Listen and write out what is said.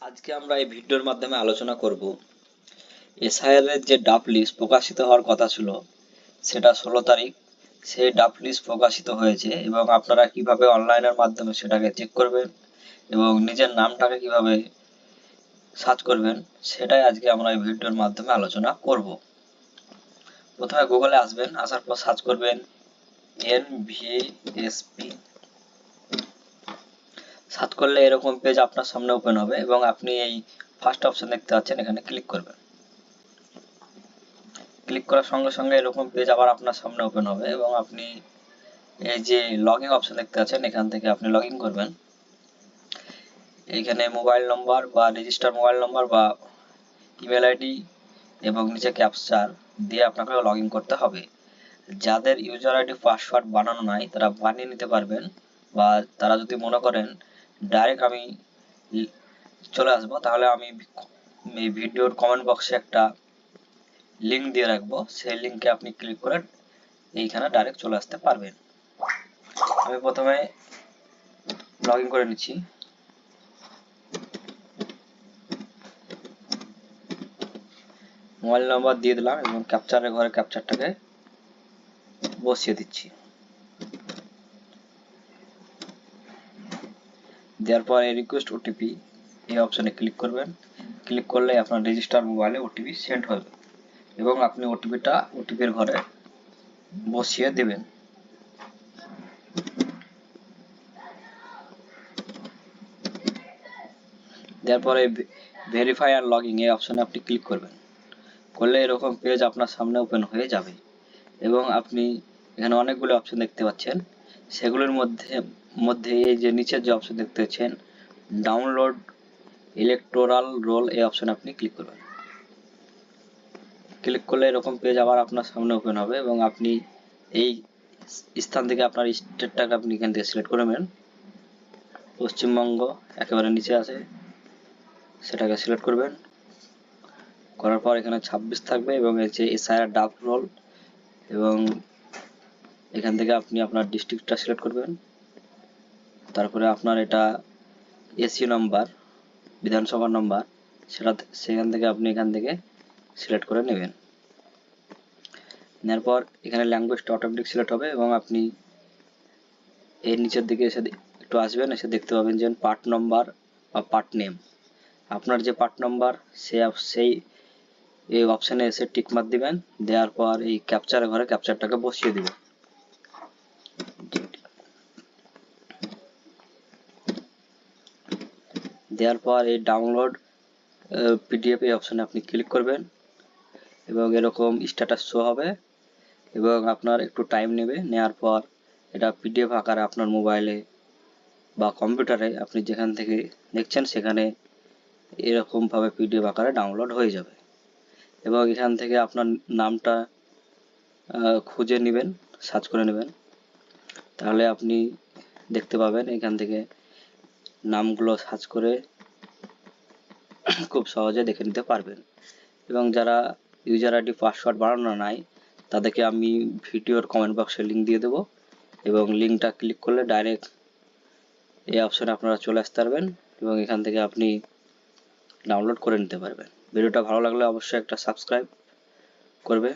আজকে আমরা এই ভিডিওর মাধ্যমে আলোচনা করব এসআইআর এর যে ড্রাফট লিস্ট প্রকাশিত হওয়ার কথা ছিল সেটা 16 তারিখ সেই ড্রাফট লিস্ট প্রকাশিত হয়েছে এবং আপনারা কিভাবে অনলাইনের মাধ্যমে সেটাকে চেক করবেন এবং নিজের নামটাকে কিভাবে সার্চ করবেন সেটাই আজকে আমরা এই ভিডিওর মাধ্যমে আলোচনা করব। প্রথমে গুগলে আসবেন, আসার পর সার্চ করবেন এনভিএসপি। সার্চ করলে এরকম পেজ আপনার সামনে ওপেন হবে এবং আপনি এই ফার্স্ট অপশন দেখতে পাচ্ছেন, এখানে ক্লিক করবেন। ক্লিক করার সঙ্গে সঙ্গে এরকম পেজ আবার আপনার সামনে ওপেন হবে এবং আপনি এই যে লগইন অপশন দেখতে পাচ্ছেন, এখান থেকে আপনি লগইন করবেন। এইখানে মোবাইল নম্বর বা রেজিস্টার মোবাইল নম্বর বা ইমেল আইডি এবং নিচে ক্যাপচার দিয়ে আপনাকে লগইন করতে হবে। যাদের ইউজার আইডি পাসওয়ার্ড বানানো নাই তারা বানিয়ে নিতে পারবেন, বা তারা যদি মনে করেন ডাইরেক্ট আমি চলে আসবো, তাহলে আমি এই ভিডিওর কমেন্ট বক্সে একটা লিঙ্ক দিয়ে রাখবো, সেই লিঙ্কে আপনি ক্লিক করে এইখানে ডাইরেক্ট চলে আসতে পারবেন। আমি প্রথমে লগইন করে নিচ্ছি। মোবাইল নাম্বার দিয়ে দিলাম এবং ক্যাপচারের ঘরে ক্যাপচারটাকে বসিয়ে দিচ্ছি। দেওয়ার পর এই রিকোয়েস্ট ওটিপি এই অপশনে ক্লিক করবেন। ক্লিক করলে আপনার রেজিস্টার মোবাইলে ওটিপি সেন্ড হবে এবং আপনি ওটিপির ঘরে বসিয়ে দেবেন। দেওয়ার পরে ভেরিফাই আর লগইন এই অপশনে আপনি ক্লিক করবেন। করলে এরকম পেজ আপনার সামনে ওপেন হয়ে যাবে এবং আপনি এখানে অনেকগুলো অপশন দেখতে পাচ্ছেন। সেগুলোর মধ্যে এই যে নিচের যে অপশন দেখতে পাচ্ছেন ডাউনলোড ইলেকটোরাল রোল, এই অপশনে আপনি ক্লিক করবেন। ক্লিক করলে এরকম পেজ আবার আপনার সামনে ওপেন হবে এবং আপনি এই স্থান থেকে আপনার স্টেটটাকে আপনি এখান থেকে সিলেক্ট করবেন। পশ্চিমবঙ্গ একেবারে নিচে আছে, সেটাকে সিলেক্ট করবেন। করার পর এখানে 26 থাকবে এবং এই যে এসআইআর ড্রাফট রোল, এবং এখান থেকে আপনি আপনার ডিস্ট্রিক্টটা সিলেক্ট করবেন। তারপরে আপনার এটা এসি নাম্বার, বিধানসভা নাম্বার, সেখান থেকে আপনি এখান থেকে সিলেক্ট করে নেবেন। নেওয়ার পর এখানে ল্যাঙ্গুয়েজটা অটোমেটিক সিলেক্ট হবে এবং আপনি এর নিচের দিকে এসে একটু আসবেন, এসে দেখতে পাবেন যে পার্ট নাম্বার বা পার্ট নেম। আপনার যে পার্ট নাম্বার সেই এই অপশানে এসে টিক মার্ক দিবেন। দেওয়ার পর এই ক্যাপচারের ঘরে ক্যাপচারটাকে বসিয়ে দিবেন। দেওয়ার পর এই ডাউনলোড পিডিএফ এই অপশানে আপনি ক্লিক করবেন এবং এরকম স্ট্যাটাস শো হবে এবং আপনার একটু টাইম নেবে। নেওয়ার পর এটা পিডিএফ আকারে আপনার মোবাইলে বা কম্পিউটারে আপনি যেখান থেকে দেখছেন সেখানে এরকমভাবে পিডিএফ আকারে ডাউনলোড হয়ে যাবে এবং এখান থেকে আপনার নামটা খুঁজে নেবেন, সার্চ করে নেবেন, তাহলে আপনি দেখতে পাবেন এখান থেকে নামগুলো সার্চ করে খুব সহজে দেখে নিতে পারবেন। এবং যারা ইউজার আইডি পাসওয়ার্ড বানানো নাই তাদেরকে আমি ভিডিওর কমেন্ট বক্সে লিঙ্ক দিয়ে দেবো এবং লিঙ্কটা ক্লিক করলে ডাইরেক্ট এই অপশনে আপনারা চলে আসতে পারবেন এবং এখান থেকে আপনি ডাউনলোড করে নিতে পারবেন। ভিডিওটা ভালো লাগলে অবশ্যই একটা সাবস্ক্রাইব করবে।